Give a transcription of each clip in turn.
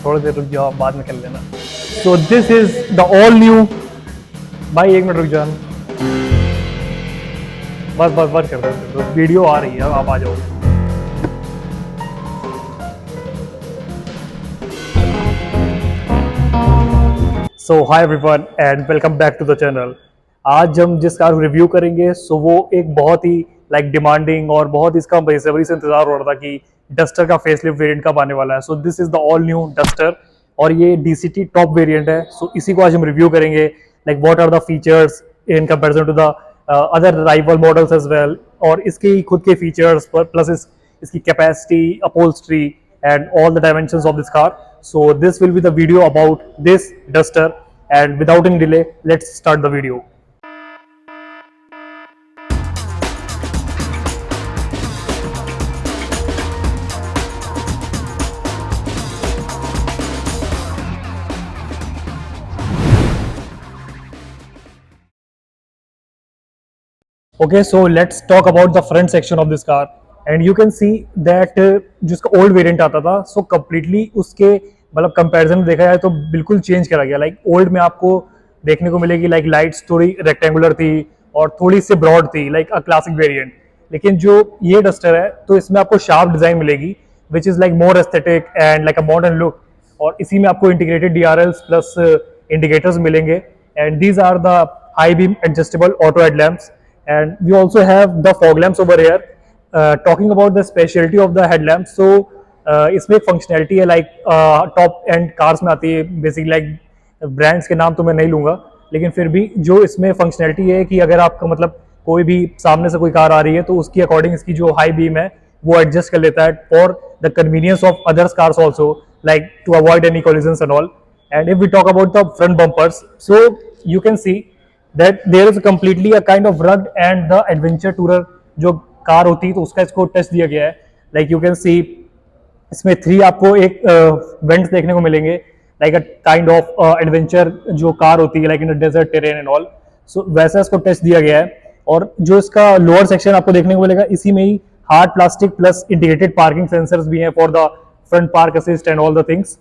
थोड़ी देर रुक जाओ, बाद में कर लेना। सो this is the all new. भाई एक मिनट रुक जाओ, बस बस बस कर दो, वीडियो आ रही है, आप आ जाओ। So hi everyone and welcome back to the channel. आज हम जिस कार को रिव्यू करेंगे सो वो एक बहुत ही डिमांडिंग और बहुत इसका बेसब्री से इंतजार हो रहा था कि डस्टर का फेसलिफ्ट वेरिएंट कब आने वाला है। सो this is the all new duster और ये डीसीटी टॉप वेरिएंट है। सो इसी को आज हम रिव्यू करेंगे, what are the features in comparison to the other rival models as well, और इसके खुद के फीचर्स पर प्लस इसकी capacity, upholstery and all the dimensions of this car. So this will be the video about this Duster, and without any delay, let's start the video. Okay, so let's talk about the front section of this car, and you can see that जिसका old variant आता था so completely उसके comparison में देखा जाए तो बिल्कुल change करा गया। ओल्ड में आपको देखने को मिलेगी लाइट्स थोड़ी रेक्टेंगुलर थी और थोड़ी सी ब्रॉड थी, अ क्लासिक वेरिएंट। लेकिन जो ये डस्टर है तो इसमें आपको शार्प डिजाइन मिलेगी which is more aesthetic and a modern look, और इसी में आपको इंटीग्रेटेड डीआरएल्स प्लस इंडिकेटर्स मिलेंगे, and these are the high beam adjustable auto headlamps, and we also have the fog lamps over here. Talking about the specialty of the headlamps, so इसमें एक functionality है top and cars में आती है basically, brands के नाम तो मैं नहीं लूंगा, लेकिन फिर भी जो इसमें फंक्शनैलिटी है कि अगर आपका कोई भी सामने से कोई कार आ रही है तो उसकी अकॉर्डिंग इसकी जो हाई बीम है वो एडजस्ट कर लेता है for the convenience of others cars also, to avoid any collisions and all. And if we talk about the front bumpers, so you can see that there is completely a kind of rugged and the adventure tourer जो car होती है तो उसका इसको touch दिया गया है। You can सी इसमें 3 आपको एक वेंट्स देखने को मिलेंगे, अ काइंड ऑफ एडवेंचर जो कार होती है in desert terrain and all. So वैसा इसको टच दिया गया है, और जो इसका लोअर सेक्शन आपको देखने को मिलेगा इसी में ही hard plastic plus integrated parking sensors भी हैं for the front park assist and all the things.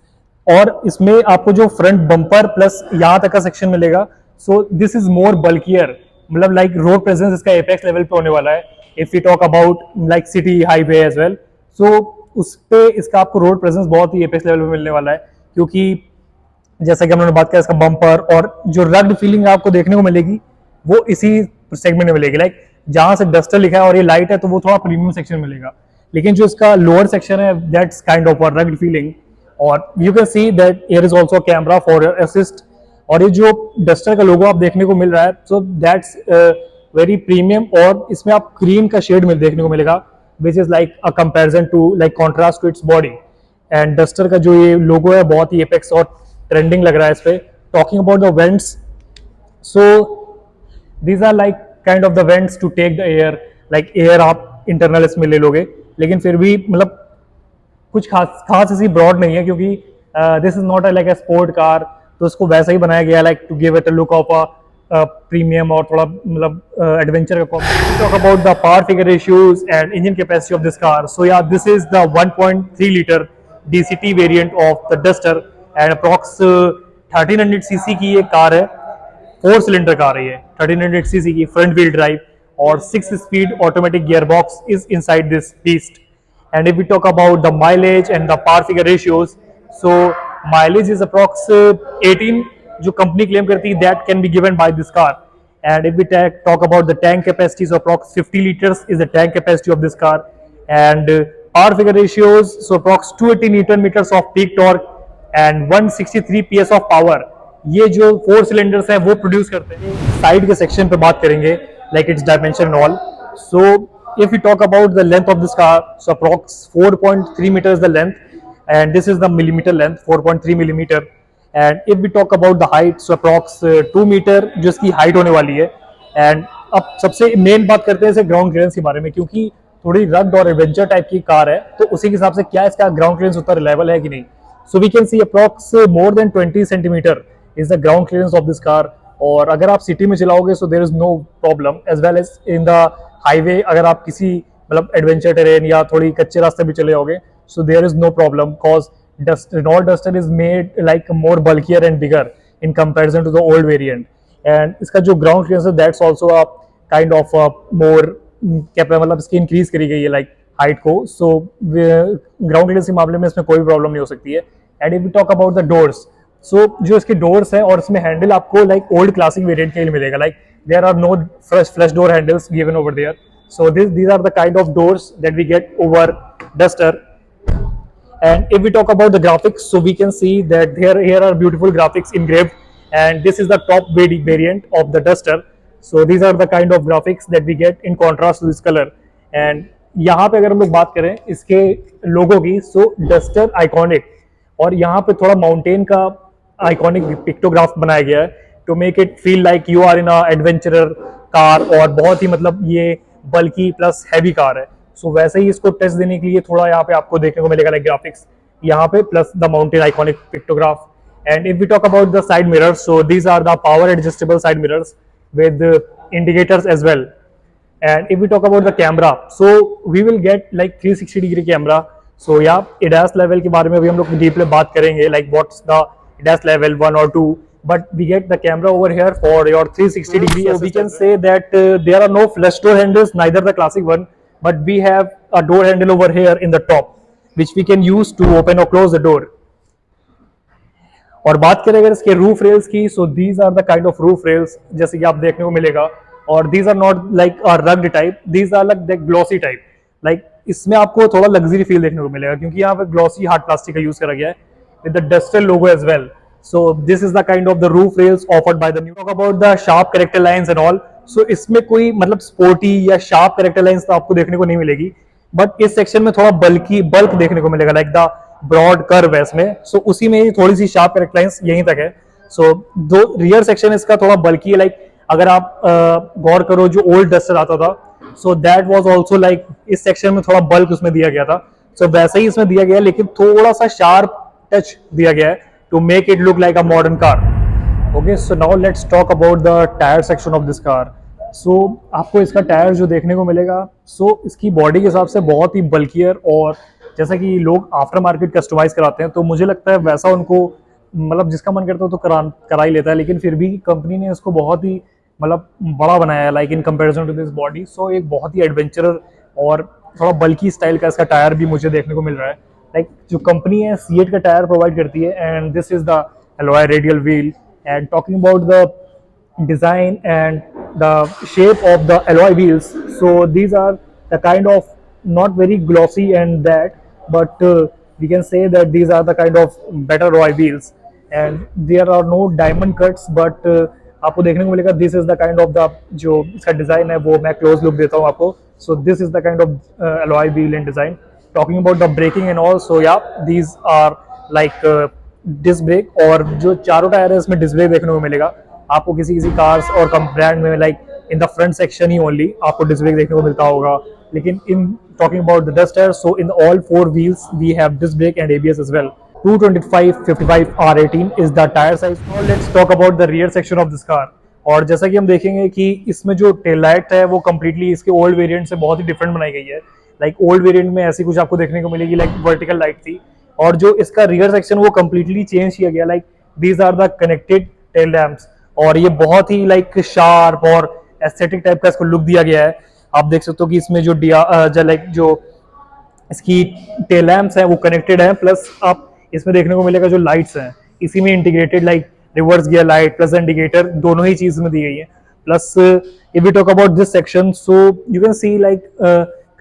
और इसमें आपको जो फ्रंट बम्पर प्लस यहाँ तक का सेक्शन मिलेगा, so this is more bulkier, road presence इसका एपेक्स लेवल पे होने वाला है। If you talk about city highway as well, so उस पे इसका आपको रोड प्रेजेंस बहुत ही एपेक्स लेवल पे मिलने वाला है, क्योंकि जैसा कि हम लोगों ने बात किया इसका बम्पर और जो रग्ड फीलिंग आपको देखने को मिलेगी वो इसी सेगमेंट में मिलेगी। जहां से डस्टर लिखा है और ये लाइट है तो वो थोड़ा प्रीमियम सेक्शन मिलेगा, लेकिन जो इसका लोअर सेक्शन है that's kind of a rugged feeling. और you can see that here is also camera for assist, और ये जो डस्टर का लोगो आप देखने को मिल रहा है सो दैट्स वेरी प्रीमियम, और इसमें आप क्रीम का शेड में देखने को मिलेगा which is a comparison to contrast to its body. And Duster का जो ये लोगो है बहुत ही एपेक्स और ट्रेंडिंग लग रहा है इस पे। Talking about the vents, so these are kind of the vents to take the air, air आप इंटरनल इसमें ले लोगे, लेकिन फिर भी कुछ खास ऐसी ब्रॉड नहीं है, क्योंकि this is not a sport car, तो उसको वैसा ही बनाया गया to give it a look of a premium और थोड़ा एडवेंचर का। Talk about the power figure ratios and engine capacity of this car, so yeah this is the 1.3 litre DCT variant of the Duster, and approx 1300 CC की ये car है, 4 cylinder car है ये, 1300 CC की front wheel drive, और 6 speed automatic gear box is inside this beast. And if we talk about the mileage and the power figure ratios, so mileage is approx 18 जो company claim करती है that can be given by this car. And if we talk about the tank capacity, so approx 50 liters is the tank capacity of this car, and power figure ratios, so approx 280 newton meters of peak torque and 163 ps of power ये जो 4 cylinders हैं वो produce करते हैं। Side के section पे बात करेंगे its dimension and all. So if we talk about the length of this car, so approx 4.3 meters the length, and this is the millimeter length 4.3 millimeter. And if we talk about the height, so approx 2 meter जो इसकी height होने वाली है। And अब सबसे main बात करते हैं इसे ग्राउंड क्लियरेंस के बारे में, क्योंकि थोड़ी रग्ड और एडवेंचर टाइप की कार है तो उसी के हिसाब से क्या इसका ग्राउंड क्लियरेंस उतना रिलायबल है कि नहीं। So we can see approx more than 20 centimetre is the ground clearance of this car, और अगर आप सिटी में चलाओगे so there is no problem, as well as in the highway अगर आप किसी एडवेंचर टेरेन या थोड़ी कच्चे रास्ते भी चले जाओगे, so there is no problem cause dust Renault Duster is made like more bulkier and bigger in comparison to the old variant. And इसका जो ground clearance है that's also a kind of a more मतलब इसकी increase करी गई है like height को. So ground clearance के मामले में इसमें कोई प्रॉब्लम नहीं हो सकती है. And if we talk about the doors, so जो इसके doors हैं और इसमें handle आपको like old classic variant के लिए मिलेगा. Like there are no flush door handles given over there. So these are the kind of doors that we get over Duster. And if we talk about the graphics, so we can see that here are beautiful graphics engraved, and this is the top variant of the Duster. So these are the kind of graphics that we get in contrast to this color. And यहाँ पे अगर हम लोग बात करें इसके लोगो की, so Duster iconic, और यहाँ पे थोड़ा माउंटेन का आइकॉनिक पिक्टोग्राफ बनाया गया है to make it feel like you are in a adventurer car, और बहुत ही मतलब ये बल्कि प्लस हैवी कार है. सो वैसे ही इसको टच देने के लिए थोड़ा यहाँ पे आपको देखने को मिलेगा लाइक ग्राफिक्स यहाँ पे plus the mountain iconic pictograph. And if we talk about the side mirrors, so these are the power adjustable side mirrors with indicators as well. And if we talk about the camera, so we will get like 360 degree camera. So yeah, ADAS level के बारे में भी हम लोग deeply बात करेंगे like what's the ADAS level 1 or 2, but we get the camera over here for your 360 degree. So we can say that there are no flush door handles, neither the classic one, but we have a door handle over here in the top which we can use to open or close the door. और बात करें अगर इसके roof rails की, so these are the kind of roof rails जैसे कि आप देखने को मिलेगा, और these are not like rugged type, these are like glossy type. Like इसमें आपको थोड़ा लग्जरी फील देखने को मिलेगा क्योंकि यहाँ पे ग्लॉसी हार्ड प्लास्टिक का यूज करा गया है with the Duster logo as well. So this is the kind of the roof rails offered by the new. Talk about the sharp character lines and all, so इसमें कोई मतलब sporty या sharp character lines तो आपको देखने को नहीं मिलेगी, बट इस सेक्शन में थोड़ा बल्क देखने को मिलेगा लाइक द ब्रॉड कर्व है इसमें. सो उसी में थोड़ी सी शार्प कैरेक्टर लाइंस यहीं तक है. सो दो रियर सेक्शन इसका थोड़ा बल्की है. लाइक अगर आप गौर करो जो ओल्ड डस्टर आता था, so that was also like इस सेक्शन में थोड़ा बल्क उसमें दिया गया था. सो वैसे ही इसमें दिया गया है लेकिन थोड़ा सा शार्प टच दिया गया है to make it look like a modern car. Okay, so now let's talk about the tyre section of this car. So आपको इसका टायर जो देखने को मिलेगा, सो इसकी बॉडी के हिसाब से बहुत ही बल्कियर, और जैसा कि लोग आफ्टर मार्केट कस्टमाइज कराते हैं तो मुझे लगता है वैसा उनको मतलब जिसका मन करता है तो करा ही लेता है, लेकिन फिर भी कंपनी ने इसको बहुत ही मतलब बड़ा बनाया है like in comparison to this body. So एक बहुत ही एडवेंचरर और थोड़ा बल्की स्टाइल का इसका टायर भी मुझे देखने को मिल रहा है. लाइक जो कंपनी है सीएट का टायर प्रोवाइड करती है, and this is the alloy radial wheel. And talking about the design and the shape of the alloy wheels, so these are the kind of not very glossy and that, but we can say that these are the kind of better alloy wheels, and there are no diamond cuts, but आपको देखने को मिलेगा this is the kind of the जो इसका design है वो मैं close look देता हूँ आपको. so this is the kind of alloy wheel and design. talking about the braking and all, so yeah, these are like disc brake, और जो चारों टायर है इसमें डिस्क ब्रेक देखने को मिलेगा आपको किसी किसी कार्स और कम ब्रांड में like in the front section ही ओनली आपको डिस्क ब्रेक देखने को मिलता होगा, लेकिन in talking about the Duster, so in all four wheels we have disc brake and ABS as well. 225/55 R18 is the tire size. Now let's talk about the rear section of this car. और जैसा कि हम देखेंगे कि इसमें जो tail light है वो कम्प्लीटली इसके ओल्ड वेरिएंट से बहुत ही डिफरेंट बनाई गई है. लाइक ओल्ड वेरिएंट में ऐसी कुछ आपको देखने को मिलेगी लाइक वर्टिकल लाइट थी, और जो इसका रियर सेक्शन वो कम्प्लीटली चेंज किया गया. Like these are the connected tail lamps, और ये बहुत ही लाइक शार्प और एस्थेटिक टाइप का इसको लुक दिया गया है. आप देख सकते हो कि इसमें जो इसकी टेल लैम्प्स हैं वो कनेक्टेड हैं, प्लस आप इसमें देखने को मिलेगा जो लाइट्स हैं इसी में integrated like reverse gear light plus indicator दोनों ही चीज में दी गई है. Plus if we talk about this section, so you can see like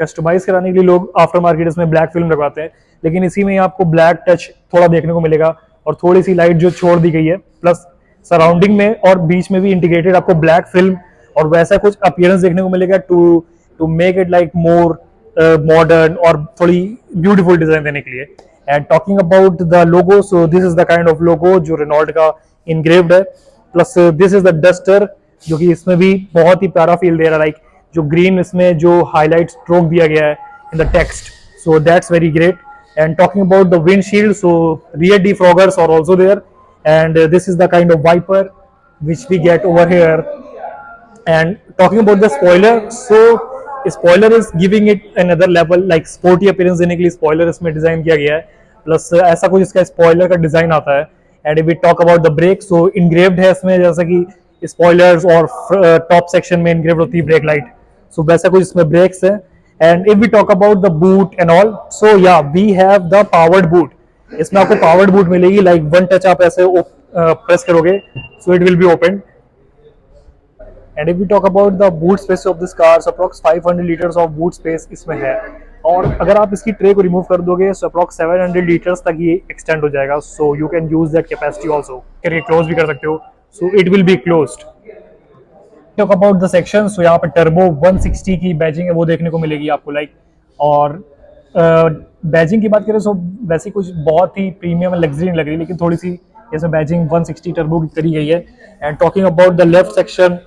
customize कराने के लिए लोग आफ्टर मार्केट इसमें ब्लैक फिल्म लगवाते हैं, लेकिन इसी में आपको ब्लैक टच थोड़ा देखने को मिलेगा और थोड़ी सी लाइट जो छोड़ दी गई है, प्लस सराउंडिंग में और बीच में भी इंटीग्रेटेड आपको ब्लैक फिल्म और वैसा कुछ अपीयरेंस देखने को मिलेगा to make it like more modern और थोड़ी ब्यूटीफुल डिजाइन देने के लिए. And talking about the logo, so this is the kind of logo जो रेनॉल्ट का इनग्रेव्ड है. Plus this is the Duster जो कि इसमें भी बहुत ही प्यारा फील दे रहा है, लाइक जो ग्रीन इसमें जो हाईलाइट स्ट्रोक दिया गया है in the text, so that's very great. And talking about the windshield, so rear defoggers are also there, and this is the kind of wiper which we get over here. And talking about the spoiler, so spoiler is giving it another level, like sporty appearance देने के लिए spoiler इसमें design किया गया है. Plus ऐसा कुछ इसका स्पॉइलर का डिजाइन आता है। And if we talk about the brake, so engraved है इसमें, जैसा कि स्पॉयलर्स और टॉप सेक्शन में इनग्रेव्ड होती है ब्रेक लाइट, सो वैसा कुछ इसमें ब्रेक्स है। And if we talk about the boot and all, so yeah we have the powered boot. इसमें आपको पावर्ड बूट मिलेगी, लाइक वन टच आप ऐसे प्रेस करोगे so it will be open. And if we talk about the boot space of this car, approx 500 litres of boot space इसमें है। और अगर आप इसकी ट्रे को रिमूव कर दोगे सो अप्रॉक्स 700 लीटर्स तक ये एक्सटेंड हो जाएगा, so you can use that capacity also, करके क्लोज भी कर सकते हो, so it will be closed. Talk about the section, so यहाँ पे टर्बो 160 की बैजिंग है वो देखने को मिलेगी आपको, लाइक। और बैजिंग की बात करें तो वैसे कुछ बहुत ही प्रीमियम लग्जरी नहीं लग रही, लेकिन थोड़ी सी जैसे बैजिंग 160 टर्बो की करी गई है। And talking about the left section,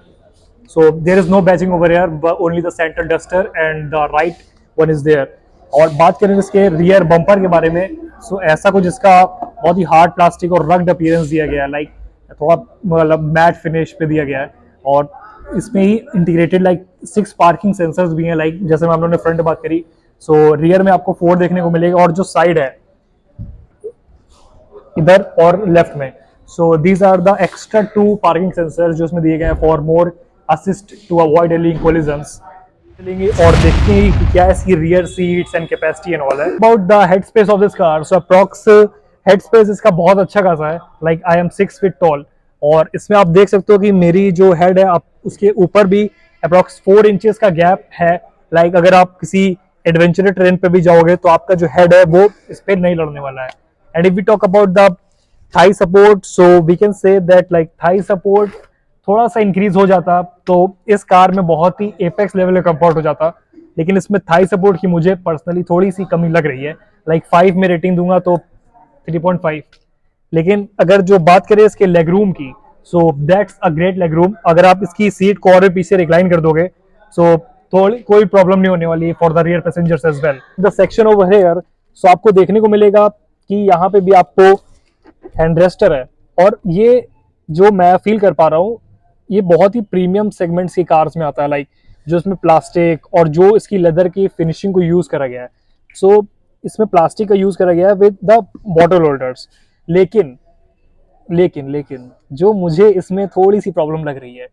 so there is no badging over here, but only the center duster and the right one is there। और बात करें इसके रियर बम्पर के बारे में, सो ऐसा कुछ इसका बहुत ही हार्ड प्लास्टिक और रग्ड अपीयरेंस दिया गया है, लाइक थोड़ा मतलब मैट फिनिश पे दिया गया है। और इसमें ही इंटीग्रेटेड लाइक 6 पार्किंग सेंसर्स भी हैं, लाइक जैसे हम लोगों ने फ्रंट बात करी, सो रियर में आपको 4 देखने को मिलेगा, और जो साइड है इधर और लेफ्ट में, so these are the extra 2 parking sensors जो इसमें दिए गए हैं for more assist to avoid any collisions. चलेंगे और देखते हैं कि क्या इसकी rear seats and capacity and all है। About the head space of this car, so approx head space इसका बहुत अच्छा खासा है, like I am 6 feet tall. और इसमें आप देख सकते हो कि मेरी जो हेड है आप उसके ऊपर भी अप्रॉक्स 4 इंचेस का गैप है, लाइक अगर आप किसी एडवेंचरस ट्रेन पे भी जाओगे तो आपका जो हेड है वो इस पे नहीं लड़ने वाला है। And if we talk about the thigh support, so we can say that like thigh support थोड़ा सा इंक्रीज हो जाता तो इस कार में बहुत ही एपेक्स लेवल का कंफर्ट हो जाता, लेकिन इसमें थाई सपोर्ट की मुझे पर्सनली थोड़ी सी कमी लग रही है, लाइक 5 में रेटिंग दूंगा तो 3.5। लेकिन अगर जो बात करें इसके लेग रूम की, so that's a great leg room. अगर आप इसकी सीट को और पीछे रिक्लाइन कर दोगे सो थोड़ी कोई प्रॉब्लम नहीं होने वाली for the rear passengers as well. The section over here, so आपको देखने को मिलेगा कि यहाँ पे भी आपको हैंडरेस्टर है, और ये जो मैं फील कर पा रहा हूँ ये बहुत ही प्रीमियम सेगमेंट्स की कार्स में आता है, लाइक जो इसमें प्लास्टिक और जो इसकी लेदर की फिनिशिंग को यूज करा गया है, सो इसमें प्लास्टिक का यूज करा गया है विद द बॉटल होल्डर्स। लेकिन लेकिन लेकिन जो मुझे इसमें थोड़ी सी प्रॉब्लम लग रही है,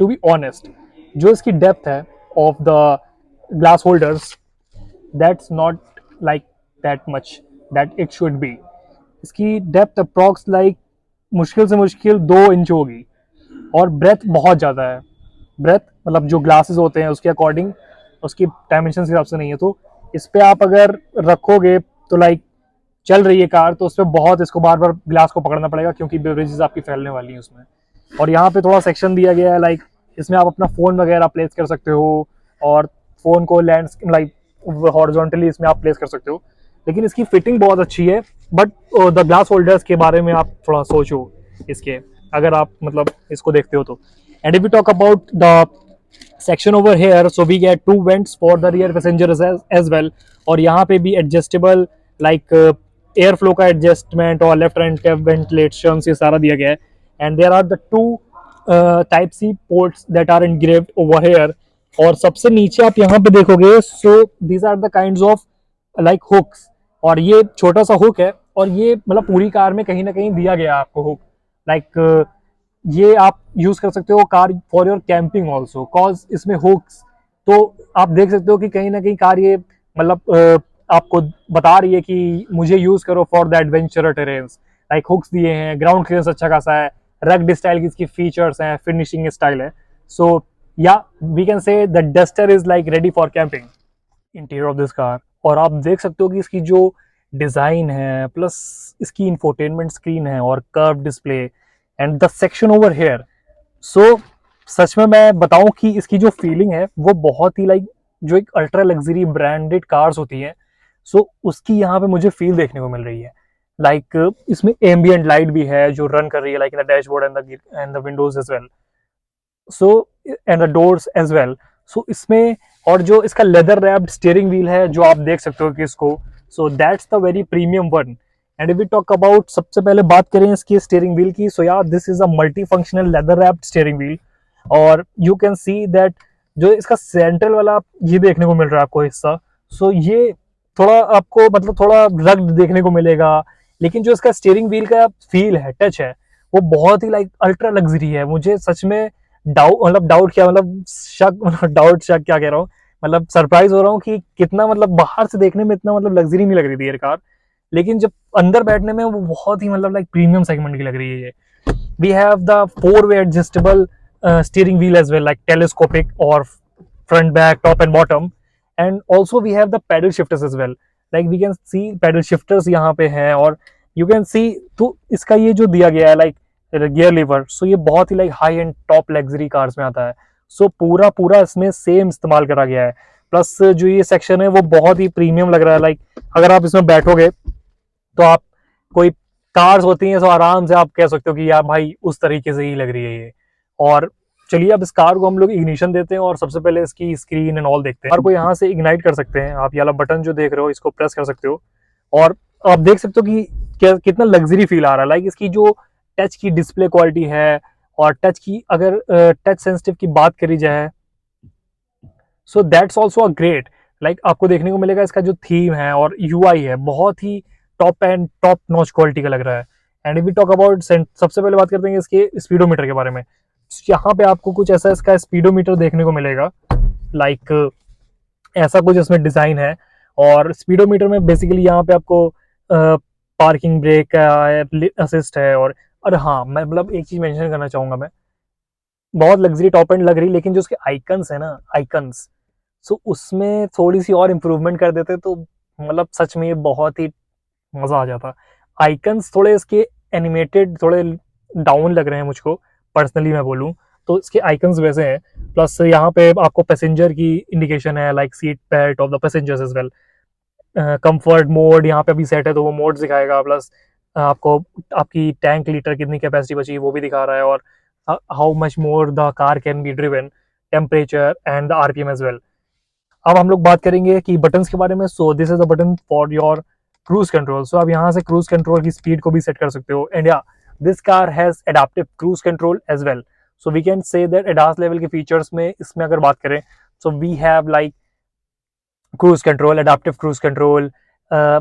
टू बी ऑनेस्ट, जो इसकी डेप्थ है of the glass holders, that's not like that much that it should be. इसकी डेप्थ अप्रॉक्स लाइक मुश्किल से मुश्किल 2 इंच होगी, और ब्रेथ बहुत ज़्यादा है। ब्रेथ मतलब जो ग्लासेस होते हैं उसके अकॉर्डिंग, उसकी डायमेंशन के हिसाब से नहीं है, तो इस पर आप अगर रखोगे तो लाइक चल रही है कार तो उस पर बहुत इसको बार बार ग्लास को पकड़ना पड़ेगा, क्योंकि बेवरेजेस आपकी फैलने वाली हैं उसमें। और यहाँ पे थोड़ा सेक्शन दिया गया है, लाइक इसमें आप अपना फ़ोन वगैरह प्लेस कर सकते हो, और फ़ोन को लैंड लाइक हॉरिजॉन्टली इसमें आप प्लेस कर सकते हो। लेकिन इसकी फिटिंग बहुत अच्छी है, बट द ग्लास होल्डर्स के बारे में आप थोड़ा सोचो इसके, अगर आप मतलब इसको देखते हो तो। And if we talk about the section over here, so we get 2 vents for the rear passengers as well. और यहाँ पे भी एडजस्टेबल लाइक एयर फ्लो का एडजस्टमेंट और लेफ्ट राइट वेंटिलेशन ये सारा दिया गया है। And there are the 2 type C ports that are engraved over here. और सबसे नीचे आप यहाँ पे देखोगे, so these are the kinds of like hooks, और ये छोटा सा हुक है, और ये मतलब पूरी कार में कहीं ना कहीं दिया गया है आपको हुक, लाइक ये आप यूज कर सकते हो car for your camping also, cause इसमें हुक्स, तो आप देख सकते हो कि कहीं ना कहीं कार ये मतलब आपको बता रही है कि मुझे यूज करो for the adventure terrains, like hooks दिए हैं, ग्राउंड क्लियरेंस अच्छा खासा है, रग्ड स्टाइल की इसकी फीचर्स हैं, फिनिशिंग स्टाइल है। So yeah we can say the Duster is like ready for camping. Interior of this car, और आप देख सकते हो कि इसकी जो डिज़ाइन है प्लस इसकी इंफोटेनमेंट स्क्रीन है और curve display and the section over here, so सच में मैं बताऊं कि इसकी जो फीलिंग है वो बहुत ही लाइक जो एक अल्ट्रा लग्जरी ब्रांडेड कार्स होती हैं, सो उसकी यहाँ पे मुझे फील देखने को मिल रही है। लाइक इसमें एम्बियंट लाइट भी है जो रन कर रही है like in the dashboard and the windows as well, so and the doors as well. So इसमें और जो इसका लेदर रैप्ड स्टीयरिंग व्हील है जो आप देख सकते हो कि इसको, so that's the very premium one. And if we talk about, सबसे पहले बात करें इसकी स्टीयरिंग व्हील की, सो यार this is a multi functional leather wrapped steering wheel. और यू कैन सी दैट जो इसका सेंट्रल वाला ये देखने को मिल रहा है आपको हिस्सा, सो ये थोड़ा आपको मतलब थोड़ा रग्ड देखने को मिलेगा, लेकिन जो इसका स्टीयरिंग व्हील का फील है, टच है, वो बहुत ही लाइक अल्ट्रा लग्जरी है। मुझे सच में डाउट क्या मतलब शक मतलब डाउट शक क्या कह रहा हूँ, मतलब सरप्राइज हो रहा हूँ कि कितना मतलब बाहर से देखने में इतना मतलब लग्जरी नहीं लग रही थी ये कार, लेकिन जब अंदर बैठने में वो बहुत ही मतलब लाइक प्रीमियम सेगमेंट की लग रही है ये। We have the four-way adjustable steering wheel as well, like telescopic or front, back, top, and bottom. And also we have the paddle shifters as well. Like we can see paddle shifters यहाँ पे हैं, और you can see तो इसका ये जो दिया गया है like गियर लीवर, सो ये बहुत ही like high end top luxury cars में आता है। सो पूरा पूरा इसमें सेम इस्तेमाल करा गया है। प्लस जो ये सेक्शन है वो बहुत ही प्रीमियम लग रहा है। लाइक अगर आप इसमें बैठोगे तो आप कोई कार्स होती हैं तो आराम से आप कह सकते हो कि यार भाई उस तरीके से ही लग रही है ये। और चलिए अब इस कार को हम लोग इग्निशन देते हैं और सबसे पहले इसकी स्क्रीन एंड ऑल देखते हैं। कार को यहाँ से इग्नाइट कर सकते हैं आप, ये वाला बटन जो देख रहे हो इसको प्रेस कर सकते हो, और आप देख सकते हो कि कितना लग्जरी फील आ रहा है। लाइक इसकी जो टच की डिस्प्ले क्वालिटी है, और टच की अगर टच सेंसिटिव की बात करी जाए, so that's also a great. Like आपको देखने को मिलेगा इसका जो थीम है और यूआई है बहुत ही top end top notch quality का लग रहा है। And if we talk about, सबसे पहले बात करते हैं इसके स्पीडोमीटर के बारे में। यहाँ पे आपको कुछ ऐसा इसका स्पीडोमीटर देखने को मिलेगा, लाइक ऐसा कुछ इसमें डिजाइन है। और स्पीडोमीटर में बेसिकली यहाँ पे आपको पार्किंग ब्रेक का असिस्ट है। और हाँ, मैं मतलब एक चीज मेंशन करना चाहूंगा, मैं बहुत लग्जरी टॉप एंड लग रही, लेकिन जो उसके आइकन्स है ना, आइकन्स, सो उसमें थोड़ी सी और इम्प्रूवमेंट कर देते तो मतलब सच में ये बहुत ही मजा आ जाता। आइकन्स थोड़े इसके एनिमेटेड थोड़े डाउन लग रहे हैं मुझको, पर्सनली मैं बोलूँ तो इसके आइकन्स वैसे हैं। प्लस यहाँ पे आपको पैसेंजर की इंडिकेशन है, like seat belt of the passengers as well. Comfort mode यहाँ पे अभी सेट है तो वो मोड दिखाएगा। प्लस आपको आपकी टैंक लीटर कितनी कैपेसिटी बची वो भी दिखा रहा है, और how much more the car can be driven, temperature and the RPM as well. अब हम लोग बात करेंगे कि बटन्स के बारे में। So this is the button for your cruise control. So आप यहाँ से क्रूज कंट्रोल की स्पीड को भी सेट कर सकते हो। And yeah this car has adaptive cruise control as well. So we can say that ADAS level के फीचर्स में इसमें अगर बात करें, so we have like cruise control, adaptive cruise control,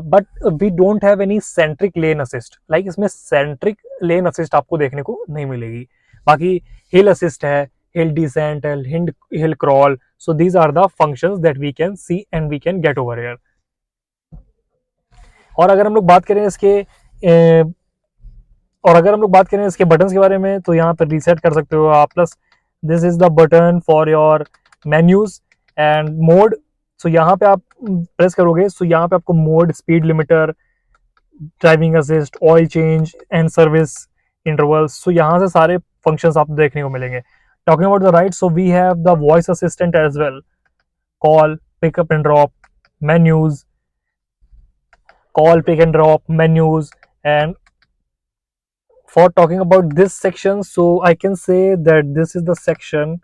but we don't have any centric lane assist। like इसमें centric lane assist आपको देखने को नहीं मिलेगी। बाकी hill assist है, hill descent है, hill crawl, so these are the functions that we can see and we can get over here। और अगर हम लोग बात करें इसके और अगर हम लोग बात करें इसके बटन्स के बारे में, तो यहाँ पर रीसेट कर सकते हो आप। Plus this is the button for your menus and mode. So यहाँ पे आप प्रेस करोगे, सो यहाँ पे आपको mode, speed limiter, driving assist, oil change and service intervals, so यहाँ से सारे फंक्शंस आपको देखने को मिलेंगे। Talking about the right, so we have the voice assistant as well, call, pickup and drop, menus, call, pick and drop, menus. And for talking about this section, so I can say that this is the section,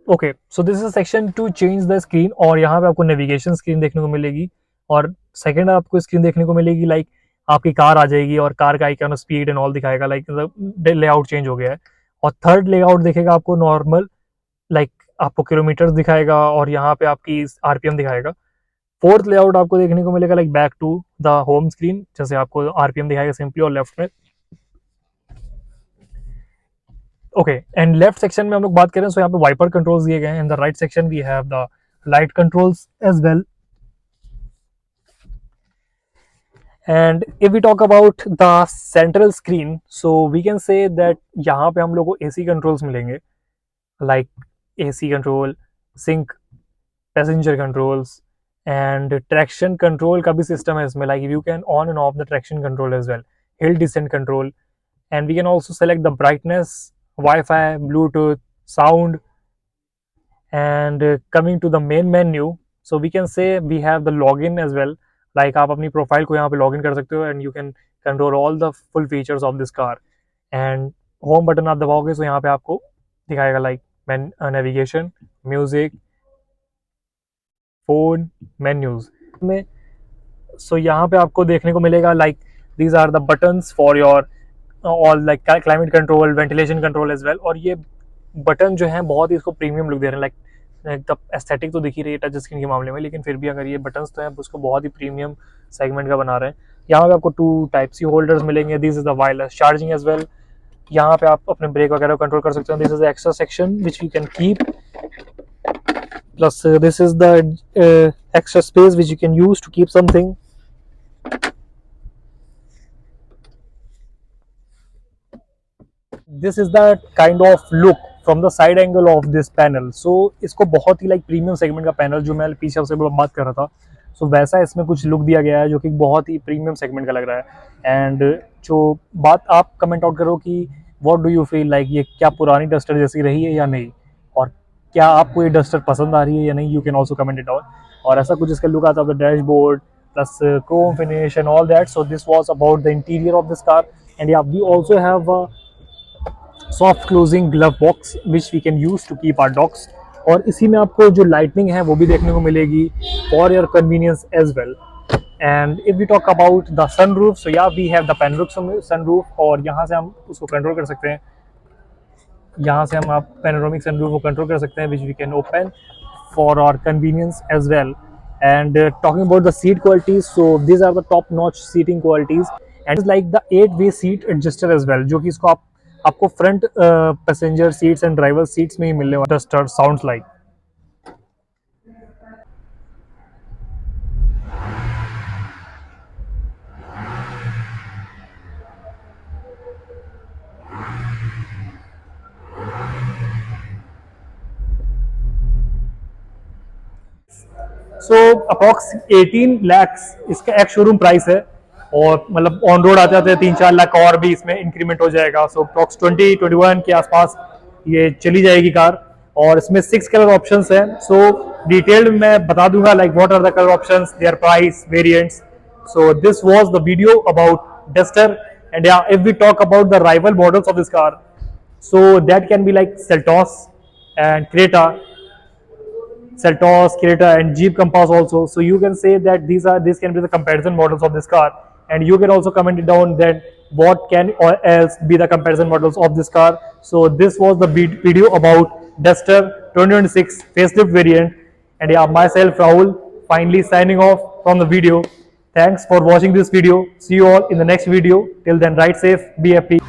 okay, so this is section two change the screen. और यहाँ पे आपको navigation screen देखने को मिलेगी, और second आपको screen देखने को मिलेगी लाइक आपकी कार आ जाएगी और कार का आइकन, स्पीड एंड ऑल दिखाएगा, लाइक लेआउट चेंज हो गया है। और थर्ड लेआउट दिखेगा आपको नॉर्मल, लाइक आपको किलोमीटर दिखाएगा और यहाँ पे आपकी आरपीएम दिखाएगा। फोर्थ लेआउट आपको देखने को मिलेगा like back to the home screen, जैसे आपको आरपीएम दिखाएगा सिंपली और लेफ्ट में। ओके, एंड लेफ्ट सेक्शन में हम लोग बात करें, सो यहाँ पे वाइपर कंट्रोल्स दिए गए हैं। In the right section we have the light controls as well. And if we talk about the central screen, so we can say that यहाँ पे हम लोग को एसी कंट्रोल्स मिलेंगे, like AC control, sync, passenger controls and traction control का भी system है इसमें, like you can on and off the traction control as well, hill descent control, and we can also select the brightness, Wi-Fi, Bluetooth, sound, and coming to the main menu, so we can say we have the login as well, like आप अपनी profile को यहाँ पे login कर सकते हो and you can control all the full features of this car. And home button आप दबाओगे तो यहाँ पे आपको दिखाएगा like navigation, music, phone, menus में। सो यहाँ पे आपको देखने को मिलेगा like these are the buttons for your all like climate control, ventilation control as well. और ये बटन जो है बहुत ही इसको प्रीमियम लुक दे रहे हैं, लाइक एकदम एस्थेटिक तो दिख ही रही है टच स्क्रीन के मामले में, लेकिन फिर भी अगर ये बटन्स तो हैं उसको बहुत ही प्रीमियम सेगमेंट का बना रहे हैं। यहाँ पे आपको 2 टाइप सी होल्डर्स मिलेंगे, this is the wireless charging as well. यहाँ पे आप अपने ब्रेक वगैरह कंट्रोल कर सकते हो, this is the extra section which you can keep, plus this is the extra space which you can use to keep something. This is the kind of look from the side angle of this panel. So इसको बहुत ही like premium segment का panel जो मैं पीछे से बात कर रहा था, सो वैसा इसमें कुछ लुक दिया गया है जो कि बहुत ही प्रीमियम सेगमेंट का लग रहा है। एंड जो बात आप कमेंट आउट करो कि what do you feel like, ये क्या पुरानी डस्टर जैसी रही है या नहीं, और क्या आपको ये डस्टर पसंद आ रही है या नहीं, you can also comment it out. और ऐसा कुछ इसका लुक आता है dashboard plus chrome finish and all that. So this was about the interior of this car. And yeah we also have soft closing glove box which we can use to keep our dogs. और इसी में आपको जो lightning है वो भी देखने को मिलेगी for your convenience as well. And if we talk about the sunroof, so yeah we have the panoramic sunroof, और यहाँ से हम उसको कंट्रोल कर सकते हैं। यहाँ से हम आप पैनोरामिक सनरूफ को कंट्रोल कर सकते हैं which we can open for our convenience as well. And talking about the seat qualities, so these are the top notch seating qualities and is like the 8-way seat adjuster as well, जो कि इसको आपको front passenger seats and driver seats में ही मिलने वाला Duster sounds like. So approx 18 lakhs इसका एक शोरूम प्राइस है, और मतलब ऑन रोड आते आते 3-4 लाख और भी इसमें इंक्रीमेंट हो जाएगा। सो अप्रॉक्स 20-21 के आसपास ये चली जाएगी कार। और इसमें 6 कलर ऑप्शंस हैं। सो डिटेल्ड मैं बता दूंगा like what are the colour options, their price, variants. So this was the video about Duster. And yeah if we talk about the rival models of this car, so that can be like and Creta, Seltos, Creta, and Jeep Compass also. So you can say that these can be the comparison models of this car, and you can also comment it down that what can or else be the comparison models of this car. So this was the video about Duster 2026 facelift variant, and yeah, myself Rahul finally signing off from the video. Thanks for watching this video. See you all in the next video. Till then, ride safe, be happy.